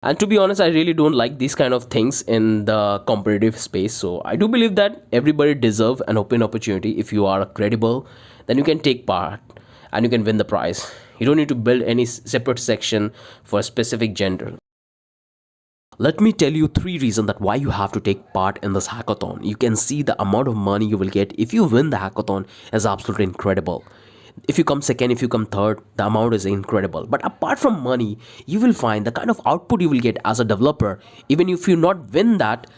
And to be honest, I really don't like these kind of things in the competitive space. So I do believe that everybody deserve an open opportunity. If you are credible, then you can take part and you can win the prize. You don't need to build any separate section for a specific gender. Let me tell you three reasons that why you have to take part in this hackathon. You can see the amount of money you will get if you win the hackathon is absolutely incredible. If you come second, if you come third, the amount is incredible. But apart from money, you will find the kind of output you will get as a developer, even if you not win that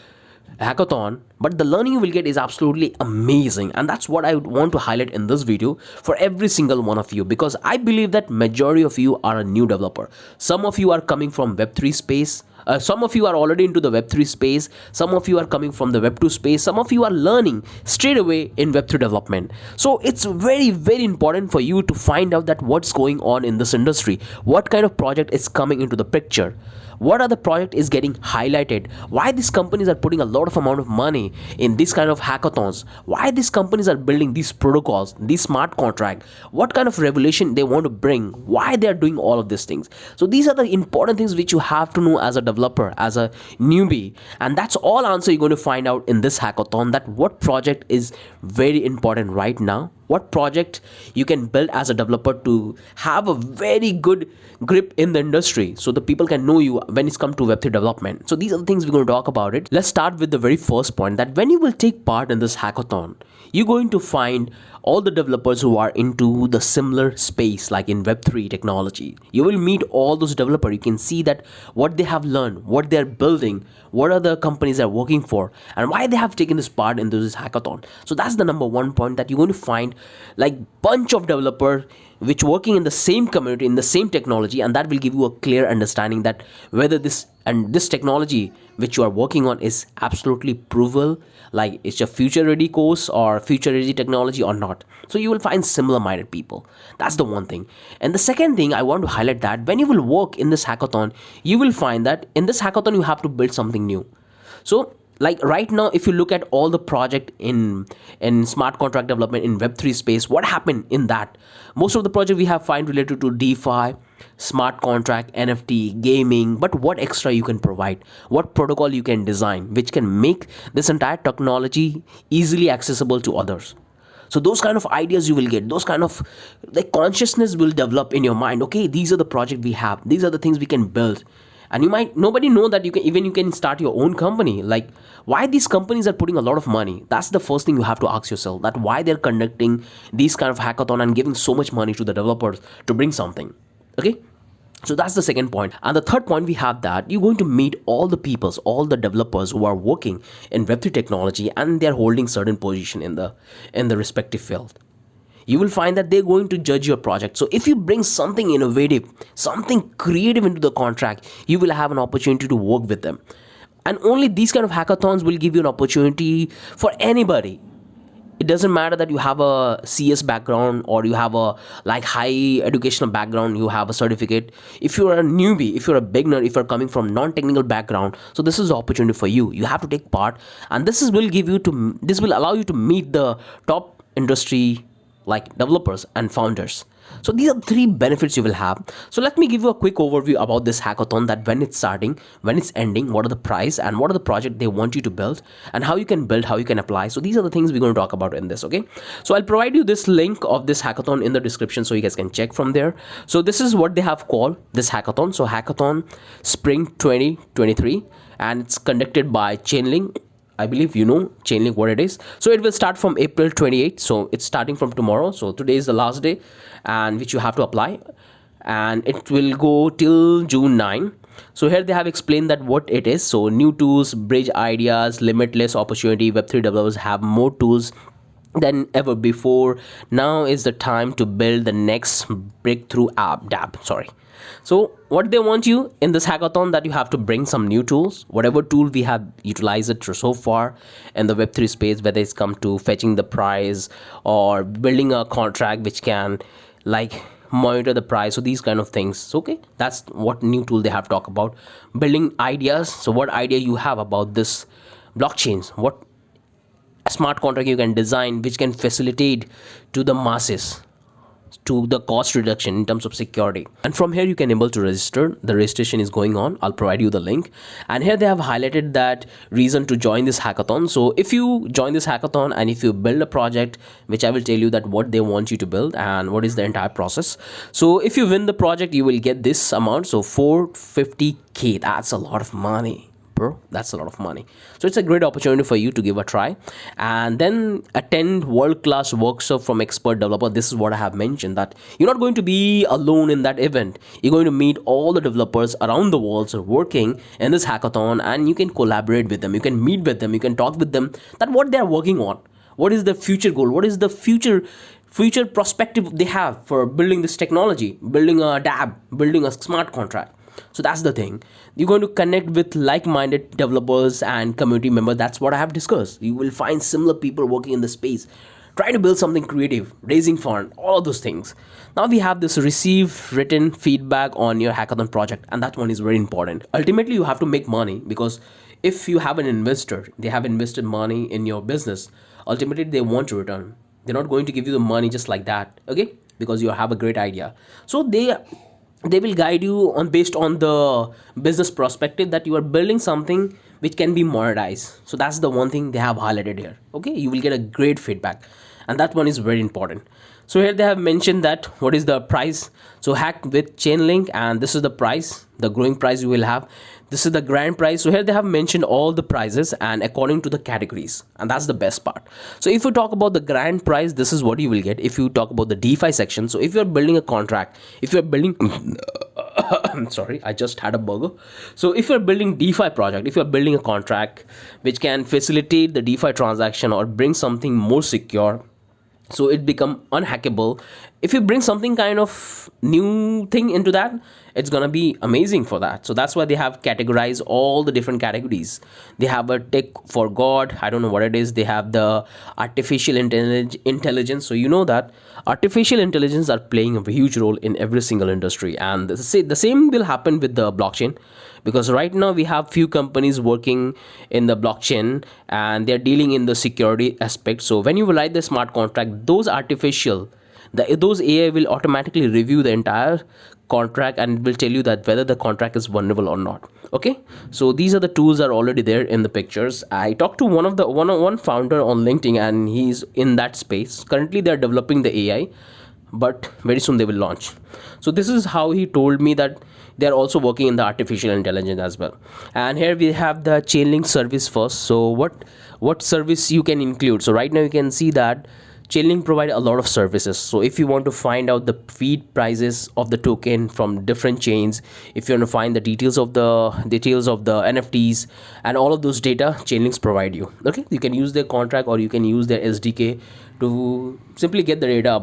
hackathon, but the learning you will get is absolutely amazing. And that's what I would want to highlight in this video for every single one of you, because I believe that majority of you are a new developer. Some of you are coming from web3 space, some of you are already into the web3 space, some of you are coming from the web2 space, some of you are learning straight away in web3 development. So it's very very important for you to find out that what's going on in this industry, what kind of project is coming into the picture, what other project is getting highlighted, why these companies are putting a lot of amount of money in this kind of hackathons, why these companies are building these protocols, these smart contract, what kind of revolution they want to bring, why they are doing all of these things. So these are the important things which you have to know as a developer, as a newbie, and that's all answer you're going to find out in this hackathon, that what project is very important right now, what project you can build as a developer to have a very good grip in the industry, so the people can know you when it's come to web3 development. So these are the things we're going to talk about it. Let's start with the very first point, that when you will take part in this hackathon, you're going to find all the developers who are into the similar space, like in web3 technology. You will meet all those developers. You can see that what they have learned, what they're building, what are the companies they're working for, and why they have taken this part into this hackathon. So that's the number one point, that you're going to find like bunch of developers which working in the same community, in the same technology, and that will give you a clear understanding that whether this technology which you are working on is absolutely provable, like it's a future ready course or future ready technology or not. So you will find similar minded people. That's the one thing. And the second thing I want to highlight, that when you will work in this hackathon, you will find that in this hackathon you have to build something new. So like right now, if you look at all the project in smart contract development in web3 space, what happened in that, most of the project we have find related to DeFi, smart contract, NFT, gaming. But what extra you can provide, what protocol you can design which can make this entire technology easily accessible to others. So those kind of ideas you will get, those kind of like consciousness will develop in your mind. Okay, these are the project we have, these are the things we can build. And you might nobody know that you can start your own company. Like why these companies are putting a lot of money, that's the first thing you have to ask yourself, that why they're conducting these kind of hackathon and giving so much money to the developers to bring something. Okay, so that's the second point. And the third point we have, that you're going to meet all the peoples, all the developers who are working in web3 technology, and they're holding certain position in the respective field. You will find that they're going to judge your project. So if you bring something innovative, something creative into the contract, you will have an opportunity to work with them. And only these kind of hackathons will give you an opportunity for anybody. It doesn't matter that you have a CS background or you have a like high educational background, you have a certificate. If you're a newbie, if you're a beginner, if you're coming from non-technical background, so this is the opportunity for you. You have to take part, and this will allow you to meet the top industry like developers and founders. So these are three benefits you will have. So let me give you a quick overview about this hackathon, that when it's starting, when it's ending, what are the price and what are the project they want you to build, and how you can build, how you can apply. So these are the things we're going to talk about in this. Okay, so I'll provide you this link of this hackathon in the description so you guys can check from there. So this is what they have called this hackathon. So hackathon spring 2023, and it's conducted by Chainlink. I believe you know Chainlink what it is. So it will start from April 28th. So it's starting from tomorrow. So today is the last day, and which you have to apply, and it will go till June 9. So here they have explained that what it is. So new tools, bridge ideas, limitless opportunity. Web3 developers have more tools than ever before. Now is the time to build the next breakthrough app. Dab. Sorry. So what they want you in this hackathon, that you have to bring some new tools, whatever tool we have utilized it so far in the web3 space, whether it's come to fetching the prize or building a contract which can like monitor the price. So these kind of things. So, okay, that's what new tool they have talked about. Building ideas. So what idea you have about this blockchains, what smart contract you can design which can facilitate to the masses. to the cost reduction in terms of security. And from here you can able to register. The registration is going on. I'll provide you the link. And here they have highlighted that reason to join this hackathon. So if you join this hackathon and if you build a project, which I will tell you that what they want you to build and what is the entire process. So if you win the project, you will get this amount. So 450k, that's a lot of money, bro. That's a lot of money. So it's a great opportunity for you to give a try, and then attend world-class workshop from expert developer. This is what I have mentioned, that you're not going to be alone in that event. You're going to meet all the developers around the world so working in this hackathon, and you can collaborate with them, you can meet with them, you can talk with them that what they're working on, what is the future goal, what is the future perspective they have for building this technology, building a dApp, building a smart contract. So that's the thing. You're going to connect with like-minded developers and community members. That's what I have discussed. You will find similar people working in the space, trying to build something creative, raising fund, all of those things. Now we have this receive written feedback on your hackathon project, and that one is very important. Ultimately, you have to make money, because if you have an investor, they have invested money in your business, ultimately they want to return. They're not going to give you the money just like that, okay? Because you have a great idea. So they will guide you on based on the business perspective that you are building something which can be monetized. So that's the one thing they have highlighted here. Okay, you will get a great feedback, and that one is very important. So here they have mentioned that what is the price. So hack with Chainlink, and this is the price, the growing price you will have. This is the grand prize. So here they have mentioned all the prizes and according to the categories, and that's the best part. So if you talk about the grand prize, this is what you will get. If you talk about the DeFi section, so if you're building a contract, if you're building sorry, I just had a burger. So if you're building DeFi project, if you're building a contract which can facilitate the DeFi transaction or bring something more secure, so it become unhackable. If you bring something kind of new thing into that, it's gonna be amazing for that. So that's why they have categorized all the different categories. They have a tech for God, I don't know what it is. They have the artificial intelligence. So you know that artificial intelligence are playing a huge role in every single industry, and the same will happen with the blockchain, because right now we have few companies working in the blockchain and they're dealing in the security aspect. So when you write the smart contract, those AI will automatically review the entire contract and will tell you that whether the contract is vulnerable or not. Okay, so these are the tools are already there in the pictures. I talked to one founder on LinkedIn, and he's in that space. Currently they're developing the AI, but very soon they will launch. So this is how he told me that they're also working in the artificial intelligence as well. And here we have the Chainlink service first. So what service you can include? So right now you can see that Chainlink provide a lot of services. So if you want to find out the feed prices of the token from different chains, if you want to find the details of the NFTs and all of those data, Chainlinks provide you. Okay, you can use their contract or you can use their SDK to simply get the data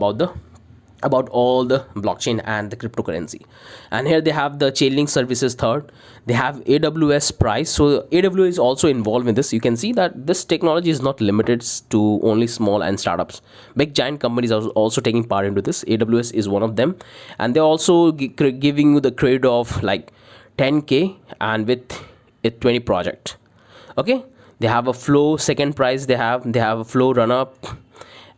about all the blockchain and the cryptocurrency. And here they have the Chainlink services third. They have AWS price. So AWS is also involved in this. You can see that this technology is not limited to only small and startups. Big giant companies are also taking part into this. AWS is one of them, and they're also giving you the credit of like 10k and with a 20 project. Okay, they have a flow second prize. They have a flow run up.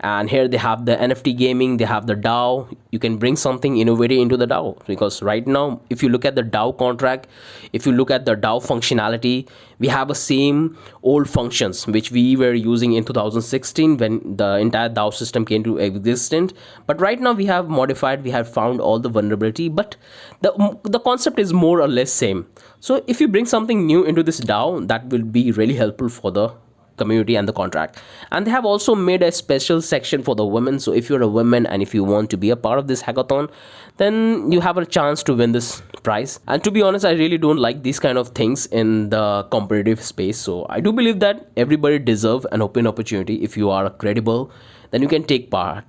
And here they have the NFT gaming, they have the DAO. You can bring something innovative into the DAO, because right now if you look at the DAO contract, if you look at the DAO functionality, we have the same old functions which we were using in 2016 when the entire DAO system came to existence. But right now we have modified, we have found all the vulnerability, but the concept is more or less same. So if you bring something new into this DAO, that will be really helpful for the community and the contract. And they have also made a special section for the women. So if you're a woman and if you want to be a part of this hackathon, then you have a chance to win this prize. And to be honest, I really don't like these kind of things in the competitive space. So I do believe that everybody deserves an open opportunity. If you are credible, then you can take part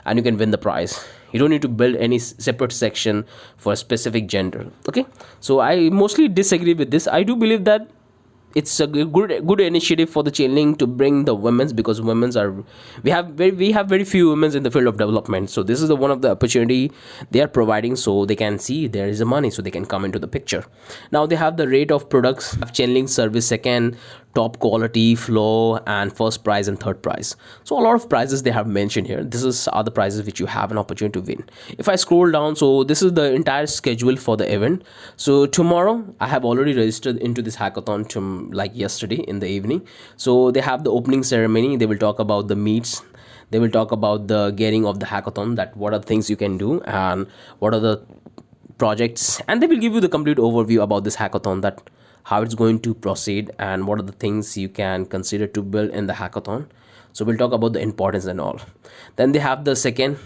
and you can win the prize. You don't need to build any separate section for a specific gender. Okay, so I mostly disagree with this. I do believe that it's a good initiative for the Chainlink to bring the women's, because we have very few women in the field of development. So this is one of the opportunity they are providing, so they can see there is a money, so they can come into the picture. Now they have the rate of products. Chainlink service second, top quality, flow, and first prize and third prize. So a lot of prizes they have mentioned here. This is other prizes which you have an opportunity to win. If I scroll down, so this is the entire schedule for the event. So tomorrow I have already registered into this hackathon like yesterday in the evening. So they have the opening ceremony. They will talk about the meets. They will talk about the getting of the hackathon, that what are the things you can do and what are the projects, and they will give you the complete overview about this hackathon, that how it's going to proceed and what are the things you can consider to build in the hackathon. So we'll talk about the importance and all. Then they have the second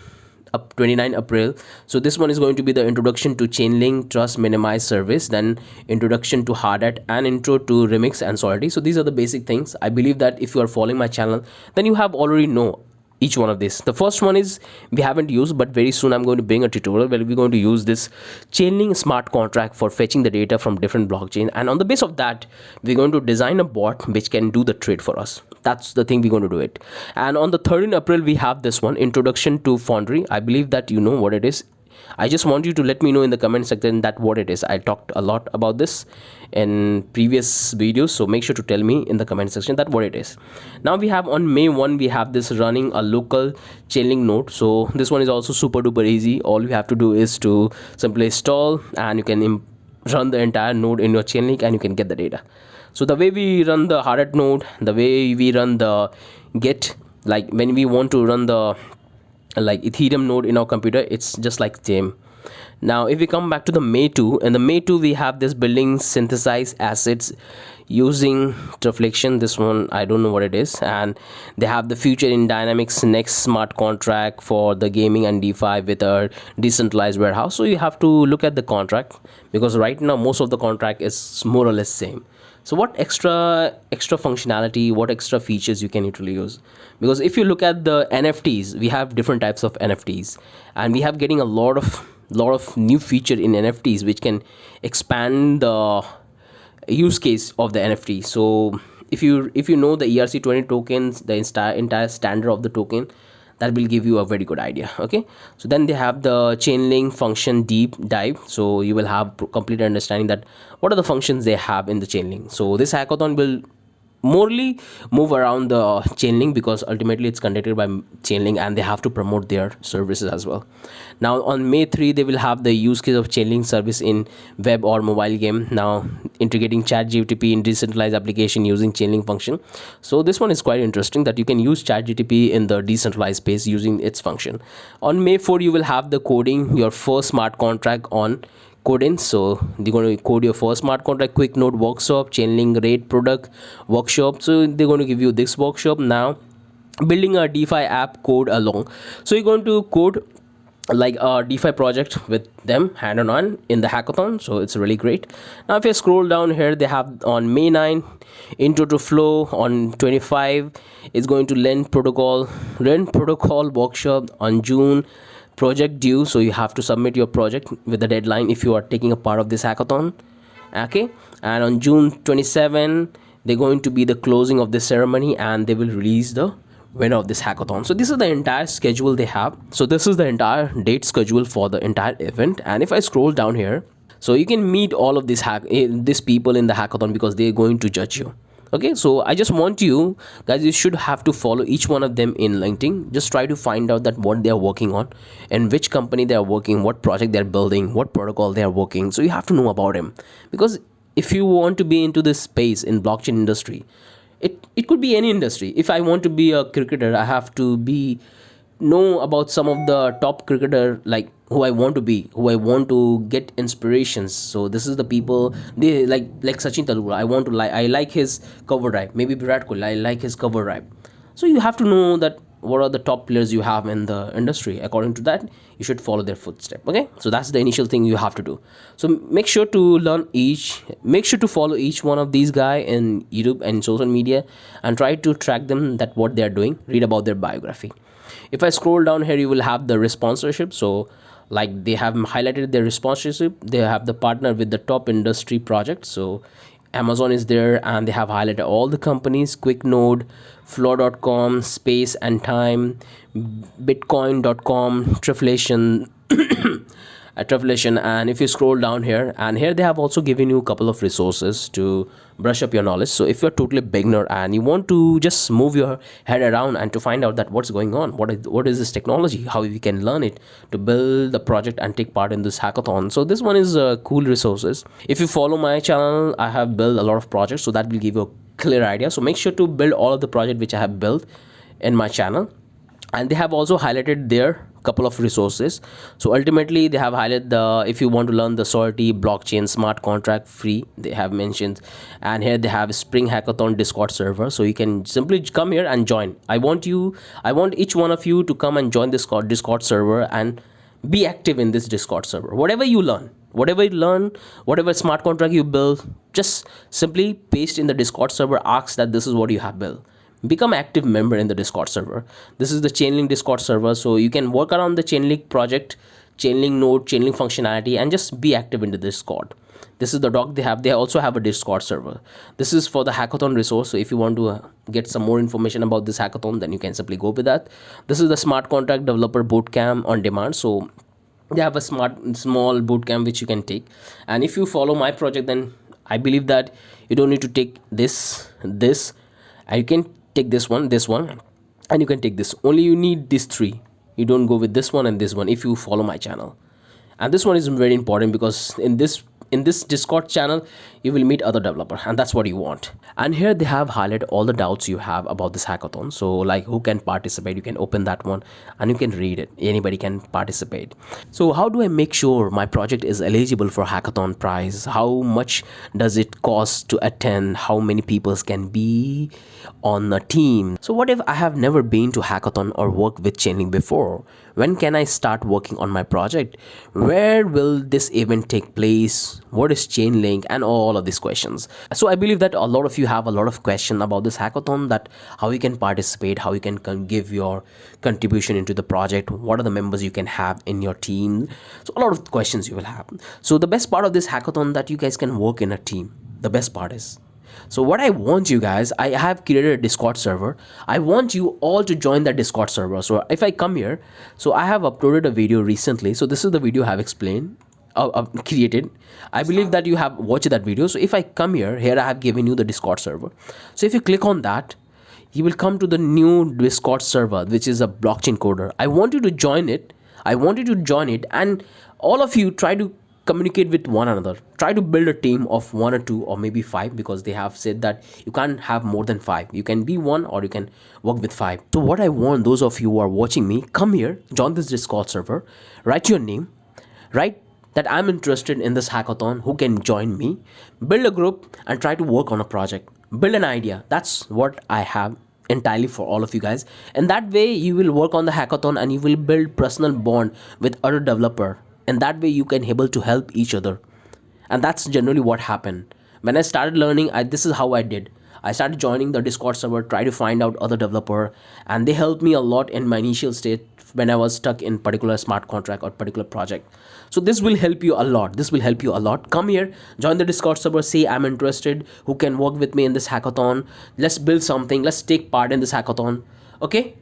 up 29 April. So this one is going to be the introduction to Chainlink Trust Minimize Service, then introduction to hard hat, and intro to Remix and Solidity. So these are the basic things. I believe that if you are following my channel, then you have already know each one of these. The first one is we haven't used, but very soon I'm going to bring a tutorial where we're going to use this Chainlink smart contract for fetching the data from different blockchain, and on the base of that we're going to design a bot which can do the trade for us. That's the thing we're going to do it. And on the 13th April we have this one, introduction to Foundry. I believe that you know what it is. I just want you to let me know in the comment section that what it is. I talked a lot about this in previous videos, so make sure to tell me in the comment section that what it is. Now we have on May 1 we have this running a local Chainlink node. So this one is also super duper easy. All you have to do is to simply install, and you can run the entire node in your Chainlink and you can get the data. So the way we run the hard hat node, the way we run the get, like when we want to run the like Ethereum node in our computer, it's just like same. Now if we come back to the May 2, in the May 2 we have this building synthesize assets using reflection. This one I don't know what it is. And they have the future in dynamics next smart contract for the gaming and DeFi with a decentralized warehouse. So you have to look at the contract, because right now most of the contract is more or less same. So what extra functionality, what extra features you can literally use? Because if you look at the NFTs, we have different types of NFTs, and we have getting a lot of new feature in NFTs which can expand the use case of the NFT. So if you know the ERC20 tokens, the entire standard of the token, that will give you a very good idea. Okay, so then they have the Chainlink function deep dive, so you will have complete understanding that what are the functions they have in the Chainlink. So this hackathon will morely move around the Chainlink, because ultimately it's conducted by Chainlink and they have to promote their services as well. Now on May 3 they will have the use case of Chainlink service in web or mobile game. Now integrating ChatGPT in decentralized application using Chainlink function. So this one is quite interesting, that you can use ChatGPT in the decentralized space using its function. On May 4 you will have the coding your first smart contract on Coding. So they're going to code your first smart contract quick note workshop, Chainlink rate product workshop. So they're going to give you this workshop. Now building a DeFi app code along. So you're going to code like a DeFi project with them hand on in the hackathon. So it's really great. Now if you scroll down here, they have on May 9 intro to flow. On 25 is going to lend protocol workshop. On June project due, so you have to submit your project with the deadline if you are taking a part of this hackathon. Okay, and on June 27 they're going to be the closing of the ceremony, and they will release the winner of this hackathon. So this is the entire schedule they have. So this is the entire date schedule for the entire event. And if I scroll down here, so you can meet all of these people in the hackathon, because they're going to judge you. Okay, so I just want you guys, you should have to follow each one of them in LinkedIn. Just try to find out that what they are working on, and which company they are working, what project they're building, what protocol they are working. So you have to know about them, because if you want to be into this space in blockchain industry, it could be any industry. If I want to be a cricketer, I have to know about some of the top cricketer, like who I want to be, who I want to get inspirations. So this is the people they like Sachin Tendulkar. I like his cover drive. Maybe Virat Kohli, I like his cover drive. So you have to know that what are the top players you have in the industry. According to that, you should follow their footstep. Okay, so that's the initial thing you have to do. So make sure to follow each one of these guys in YouTube and social media, and try to track them, that what they are doing, read about their biography. If I scroll down here, you will have the sponsorship. So like they have highlighted their sponsorship, they have the partner with the top industry projects. So Amazon is there, and they have highlighted all the companies: QuickNode, Floor.com, Space and Time, Bitcoin.com, Triflation, at Revelation. And if you scroll down here, and here they have also given you a couple of resources to brush up your knowledge. So if you're totally beginner and you want to just move your head around and to find out that what's going on, what is this technology, how we can learn it to build the project and take part in this hackathon, so this one is cool resources. If you follow my channel, I have built a lot of projects, so that will give you a clear idea. So make sure to build all of the project which I have built in my channel. And they have also highlighted their couple of resources. So ultimately they have highlighted the, if you want to learn the Solidity blockchain smart contract free, they have mentioned. And here they have Spring Hackathon Discord server, so you can simply come here and join. I want each one of you to come and join this Discord server and be active in this Discord server. Whatever you learn, whatever smart contract you build, just simply paste in the Discord server, ask that this is what you have built. Become active member in the Discord server. This is the Chainlink Discord server, so you can work around the Chainlink project, Chainlink node, Chainlink functionality, and just be active in the Discord. This is the doc they have. They also have a Discord server. This is for the hackathon resource, so if you want to get some more information about this hackathon, then you can simply go with that. This is the smart contract developer bootcamp on demand, so they have a small bootcamp which you can take. And if you follow my project, then I believe that you don't need to take this, and you can take this one, and you can take this. Only you need these three. You don't go with this one and this one if you follow my channel. And this one is very important because in this Discord channel you will meet other developer, and that's what you want. And here they have highlighted all the doubts you have about this hackathon. So like who can participate, you can open that one and you can read it. Anybody can participate. So how do I make sure my project is eligible for hackathon prize? How much does it cost to attend? How many people can be on the team? So what if I have never been to hackathon or worked with Chainlink before? When can I start working on my project? Where will this event take place? What is Chainlink? And all of these questions. So I believe that a lot of you have a lot of questions about this hackathon, that how you can participate, how you can give your contribution into the project, what are the members you can have in your team. So a lot of questions you will have. So the best part of this hackathon that you guys can work in a team. The best part is, so what I want you guys, I have created a Discord server. I want you all to join that Discord server. So if I come here, so I have uploaded a video recently. So this is the video I have explained, created. I believe that you have watched that video. So if I come here, I have given you the Discord server. So if you click on that, you will come to the new Discord server, which is a blockchain coder. I want you to join it. And all of you try to communicate with one another. Try to build a team of 1 or 2 or maybe 5, because they have said that you can't have more than 5. You can be 1 or you can work with 5. So what I want those of you who are watching me, come here, join this Discord server, write your name, write that I'm interested in this hackathon, who can join me, build a group and try to work on a project, build an idea. That's what I have entirely for all of you guys. And that way you will work on the hackathon and you will build personal bond with other developer. And that way you can able to help each other. And that's generally what happened. When I started learning, this is how I did. I started joining the Discord server, try to find out other developer, and they helped me a lot in my initial state when I was stuck in particular smart contract or particular project. So this will help you a lot. Come here, join the Discord server, say I'm interested, who can work with me in this hackathon. Let's build something, let's take part in this hackathon. Okay,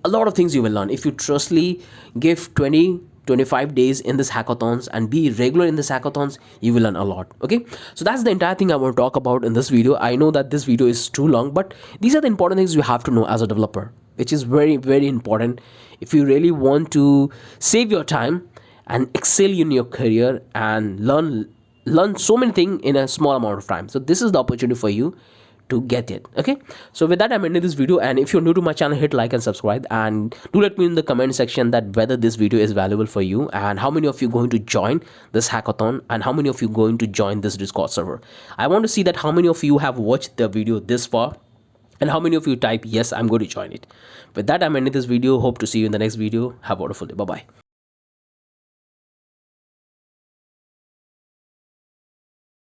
a lot of things you will learn if you trustly give 25 days in this hackathons and be regular in this hackathons. You will learn a lot. Okay, so that's the entire thing I want to talk about in this video. I know that this video is too long, but these are the important things you have to know as a developer, which is very, very important if you really want to save your time and excel in your career and learn so many things in a small amount of time. So this is the opportunity for you to get it. Okay, so with that I'm ending this video, and if you're new to my channel, hit like and subscribe, and do let me in the comment section that whether this video is valuable for you, and how many of you going to join this hackathon, and how many of you going to join this Discord server. I want to see that how many of you have watched the video this far, and how many of you type yes, I'm going to join it. With that I'm ending this video. Hope to see you in the next video. Have a wonderful day. Bye bye.